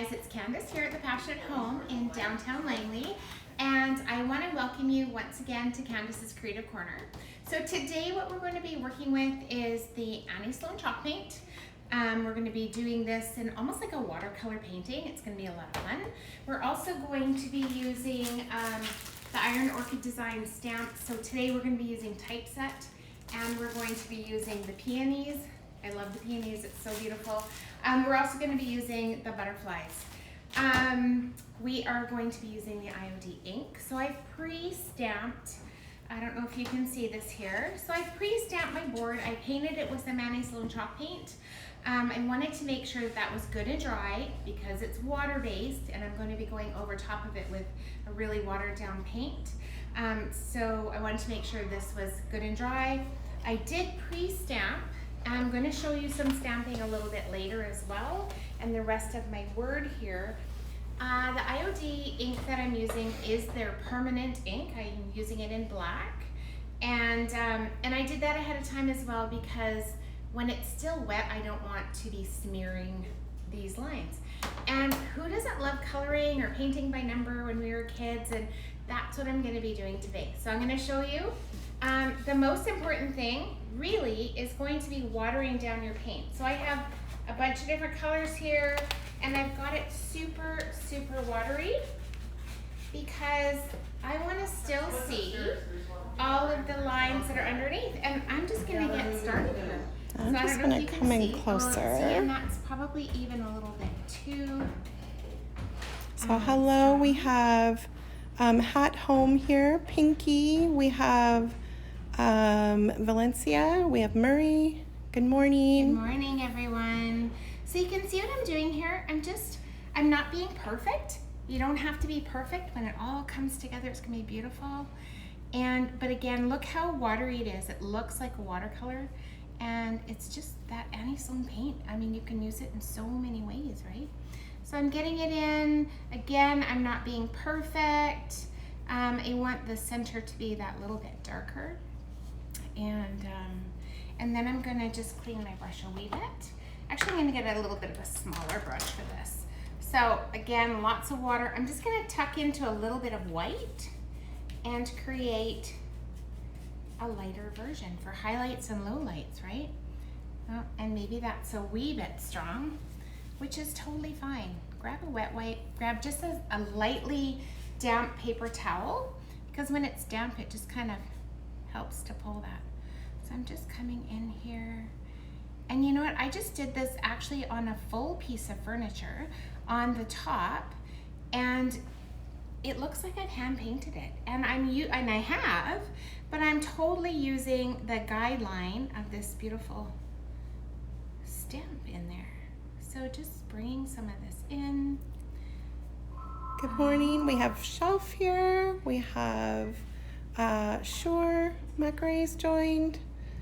guys, it's Candice here at the Passionate Home in Downtown Langley, and I want to welcome you once again to Candice's Creative Corner. So today what we're going to be working with is the Annie Sloan chalk paint. We're going to be doing this in almost like a watercolor painting. It's going to be a lot of fun. We're also going to be using the Iron Orchid design stamp. So today we're going to be using typeset, and we're going to be using the peonies. I love the peonies, it's so beautiful. We're also going to be using the butterflies. We are going to be using the IOD ink. So I've pre-stamped, I don't know if you can see this here. So I've pre-stamped my board. I painted it with some Annie Sloan chalk paint. I wanted to make sure that that was good and dry because it's water-based, and I'm going to be going over top of it with a really watered-down paint. So I wanted to make sure this was good and dry. I did pre-stamp. I'm going to show you some stamping a little bit later as well, and the rest of my word here. The IOD ink that I'm using is their permanent ink. I'm using it in black, and I did that ahead of time as well because when it's still wet, I don't want to be smearing these lines. And who doesn't love coloring or painting by number when we were kids? And that's what I'm going to be doing today. So I'm going to show you. The most important thing really is going to be watering down your paint. So I have a bunch of different colors here, and I've got it super, super watery because I want to still see all of the lines that are underneath. And I'm just going to get started here. I'm just going to come in closer. And that's probably even a little bit too. So hello, we have Hat Home here, Pinky. We have Valencia. We have Murray. Good morning. Good morning, everyone. So you can see what I'm doing here. I'm not being perfect. You don't have to be perfect. When it all comes together, it's going to be beautiful. But again, look how watery it is. It looks like a watercolor. And it's just that Annie Sloan paint. I mean, you can use it in so many ways, right? So I'm getting it in. Again, I'm not being perfect. I want the center to be that little bit darker. And then I'm gonna just clean my brush a wee bit. Actually, I'm gonna get a little bit of a smaller brush for this. So again, lots of water. I'm just gonna tuck into a little bit of white and create a lighter version for highlights and lowlights, right? And maybe that's a wee bit strong, which is totally fine. Grab a wet wipe, grab just a lightly damp paper towel, because when it's damp, it just kind of helps to pull that. So I'm just coming in here. And you know what? I just did this actually on a full piece of furniture on the top, and it looks like I've hand painted it. And I have, but I'm totally using the guideline of this beautiful stamp in there. So just bringing some of this in. Good morning. We have Shelf here. We have Sure. McRae's joined.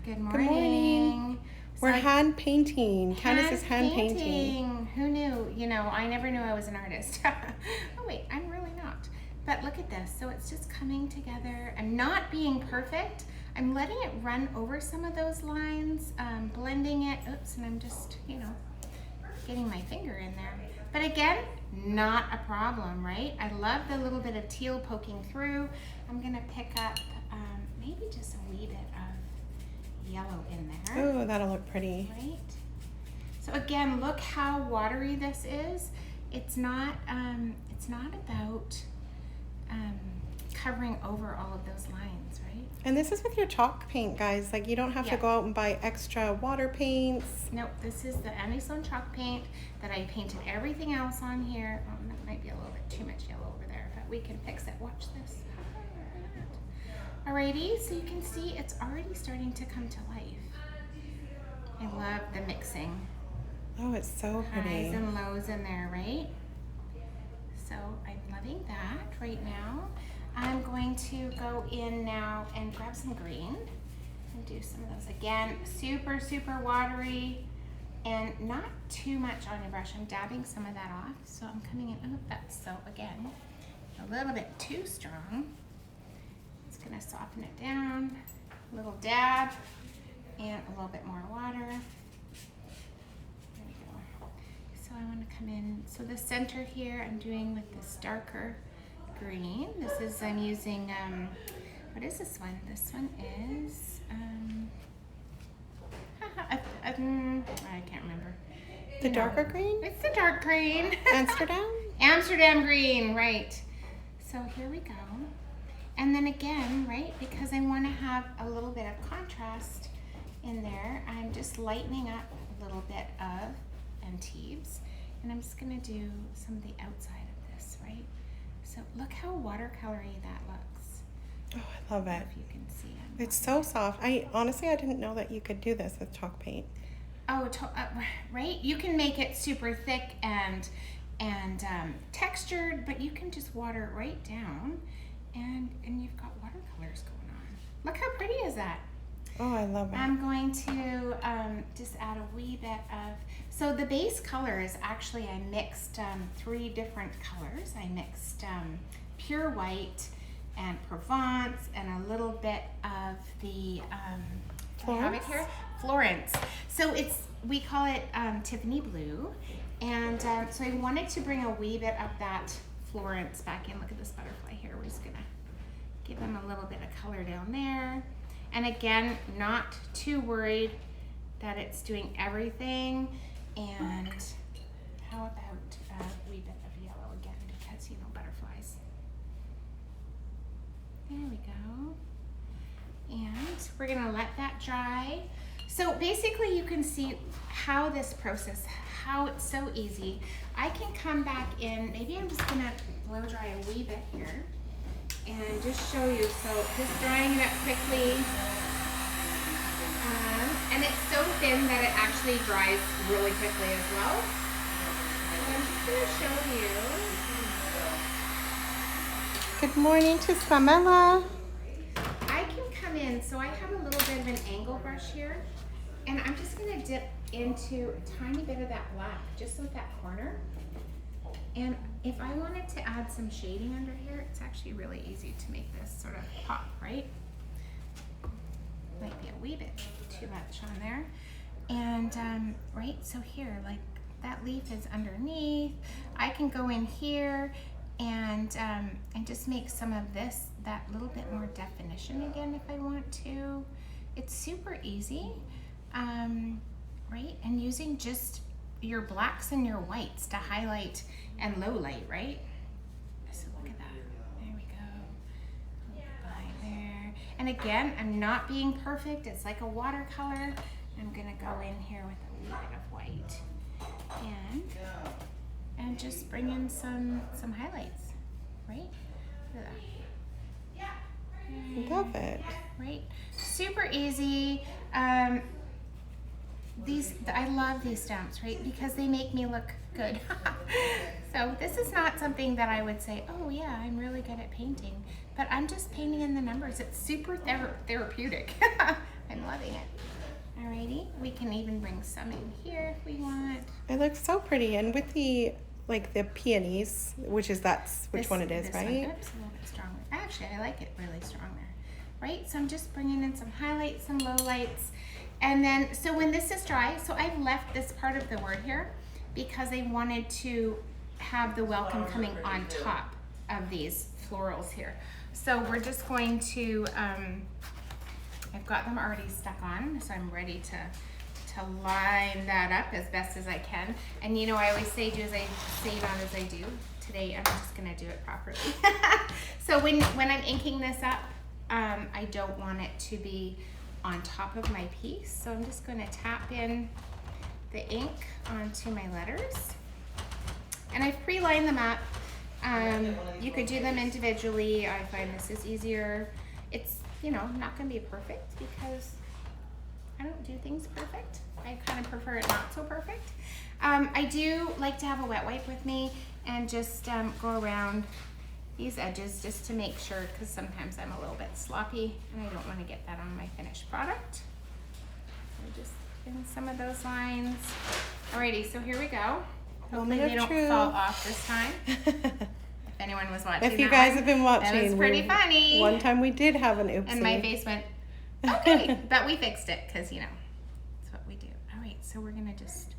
Good morning. Good morning. We're hand painting. Candice is hand painting. Who knew? You know, I never knew I was an artist. Oh wait, I'm really not. But look at this. So it's just coming together. I'm not being perfect. I'm letting it run over some of those lines, blending it. Oops, and I'm just, you know, getting my finger in there. But again, not a problem, right? I love the little bit of teal poking through. I'm gonna pick up maybe just a wee bit of yellow in there. Oh, that'll look pretty. Right? So again, look how watery this is. It's not about covering over all of those lines, right? And this is with your chalk paint, guys. Like, you don't have to go out and buy extra water paints. Nope, this is the Annie Sloan chalk paint that I painted everything else on here. Oh, that might be a little bit too much yellow over there, but we can fix it. Watch this. Alrighty, so you can see it's already starting to come to life. I love the mixing. Oh, it's so pretty. Highs and lows in there, right? So I'm loving that right now. I'm going to go in now and grab some green and do some of those. Again, super, super watery and not too much on your brush. I'm dabbing some of that off. So I'm coming in, oh, that's so, again, a little bit too strong. It's gonna soften it down, a little dab and a little bit more water. There we go. So I want to come in. So the center here I'm doing with this darker green. This is, I'm using, what is this one? This one is, I can't remember. The darker green? It's the dark green. Amsterdam? Amsterdam green, right. So here we go. And then again, right, because I want to have a little bit of contrast in there, I'm just lightening up a little bit of Antibes. And I'm just going to do some of the outside of this, right? So look how watercolory that looks. Oh, I love it. If you can see it. It's so soft. Honestly, I didn't know that you could do this with chalk paint. Oh, right? You can make it super thick and textured, but you can just water it right down, and you've got watercolors going on. Look how pretty is that? Oh, I love it. I'm going to just add a wee bit of, so the base color is actually, I mixed 3 different colors. I mixed pure white and Provence and a little bit of the, I have it here? Florence. So we call it Tiffany blue. And so I wanted to bring a wee bit of that Florence back in. Look at this butterfly here. We're just gonna give them a little bit of color down there. And again, not too worried that it's doing everything. And how about a wee bit of yellow again, because, you know, butterflies. There we go. And we're gonna let that dry. So basically you can see how this process, how it's so easy. I can come back in, maybe I'm just gonna blow dry a wee bit here and just show you. So just drying it up quickly. And it's so thin that it actually dries really quickly as well. And I'm just gonna show you. Good morning to Samela. I can come in, so I have a little bit of an angle brush here, and I'm just gonna dip into a tiny bit of that black, just with that corner. And if I wanted to add some shading under here, it's actually really easy to make this sort of pop, right? Might be a wee bit too much on there. And right, so here, like that leaf is underneath. I can go in here and just make some of this, that little bit more definition again if I want to. It's super easy, right? And using just your blacks and your whites to highlight and low light, right? So look at that, there we go. By there. And again, I'm not being perfect. It's like a watercolor. I'm gonna go in here with a little bit of white and just bring in some highlights, right? Look at that. Love it. Right, super easy. I love these stamps, right? Because they make me look good. So this is not something that I would say, oh yeah, I'm really good at painting, but I'm just painting in the numbers. It's super therapeutic. I'm loving it. Alrighty, we can even bring some in here if we want. It looks so pretty, and with the the peonies, which one it is, right? One, oops, a little bit stronger. Actually, I like it really strong there. Right, so I'm just bringing in some highlights, some lowlights. And then, so when this is dry, so I've left this part of the word here because I wanted to have the welcome coming on top of these florals here. So we're just going to, I've got them already stuck on, so I'm ready to line that up as best as I can. And you know, I always say, do as I say, not as I do. Today, I'm just gonna do it properly. So when I'm inking this up, I don't want it to be on top of my piece. So I'm just gonna tap in the ink onto my letters. And I've pre-lined them up. You could do them individually. I find this is easier. It's, you know, not gonna be perfect because I don't do things perfect. I kind of prefer it not so perfect. I do like to have a wet wipe with me and just go around these edges just to make sure, because sometimes I'm a little bit sloppy and I don't want to get that on my finished product. So just in some of those lines. Alrighty, so here we go. Hopefully they don't fall off this time. If anyone was watching, if you guys have been watching, that was pretty funny. One time we did have an oopsie. And my face went, okay, but we fixed it because, you know, that's what we do. All right, so we're gonna just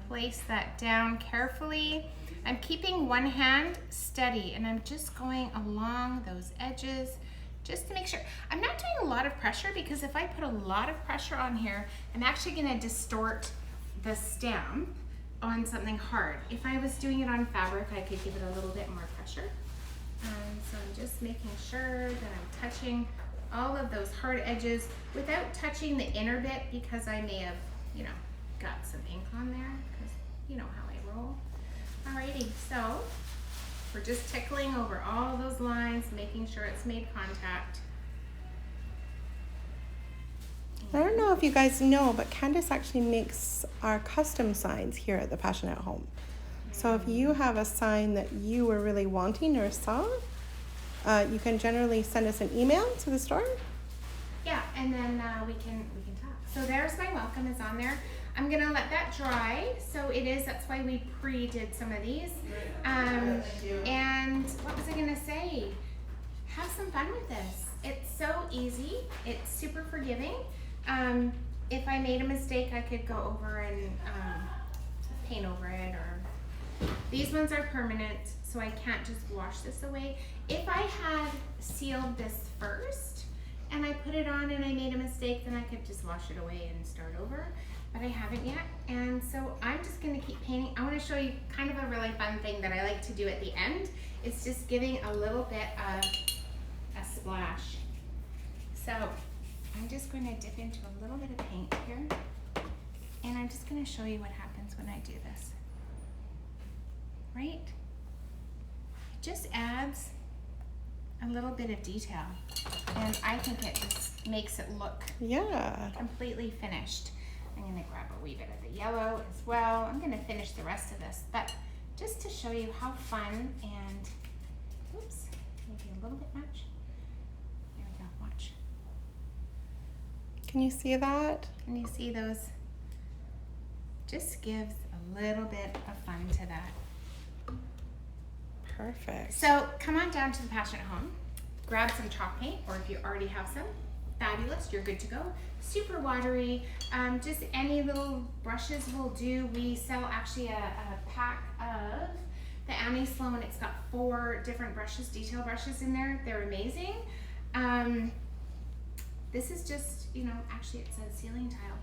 place that down carefully. I'm keeping one hand steady and I'm just going along those edges just to make sure. I'm not doing a lot of pressure because if I put a lot of pressure on here, I'm actually gonna distort the stamp on something hard. If I was doing it on fabric, I could give it a little bit more pressure. So I'm just making sure that I'm touching all of those hard edges without touching the inner bit because I may have, you know, got some ink on there because you know how I roll. Alrighty, so we're just tickling over all those lines, making sure it's made contact. I don't know if you guys know, but Candice actually makes our custom signs here at the Passion at Home. So if you have a sign that you were really wanting or saw, you can generally send us an email to the store. Yeah, and then we can talk. So there's my welcome is on there. I'm gonna let that dry. So it is, that's why we pre-did some of these. And what was I gonna say? Have some fun with this. It's so easy. It's super forgiving. If I made a mistake, I could go over and paint over it, or these ones are permanent, so I can't just wash this away. If I had sealed this first and I put it on and I made a mistake, then I could just wash it away and start over, but I haven't yet. And so I'm just gonna keep painting. I wanna show you kind of a really fun thing that I like to do at the end. It's just giving a little bit of a splash. So I'm just going to dip into a little bit of paint here, and I'm just going to show you what happens when I do this. Right? It just adds a little bit of detail, and I think it just makes it look completely finished. I'm going to grab a wee bit of the yellow as well. I'm going to finish the rest of this, but just to show you how fun and, oops, maybe a little bit much. There we go, watch. Can you see that? Can you see those? Just gives a little bit of fun to that. Perfect. So come on down to the Passion at Home, grab some chalk paint, or if you already have some, fabulous, you're good to go. Super watery, just any little brushes will do. We sell actually a pack of the Annie Sloan. It's got 4 different brushes, detail brushes in there. They're amazing. This is just, you know, actually it's a ceiling tile.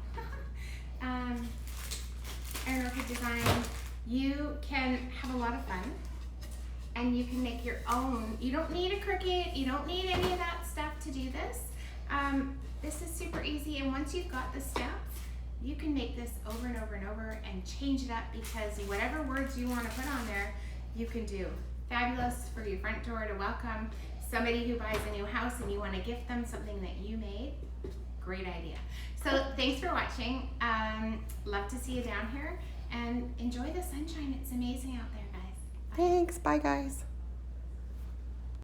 An Orchid design. You can have a lot of fun and you can make your own. You don't need a Cricut, you don't need any of that stuff to do this. This is super easy, and once you've got the steps, you can make this over and over and over and change it up, because whatever words you want to put on there, you can do. Fabulous for your front door to welcome somebody who buys a new house and you want to gift them something that you made. Great idea. So thanks for watching. Love to see you down here, and enjoy the sunshine. It's amazing out there, guys. Bye. Thanks. Bye, guys.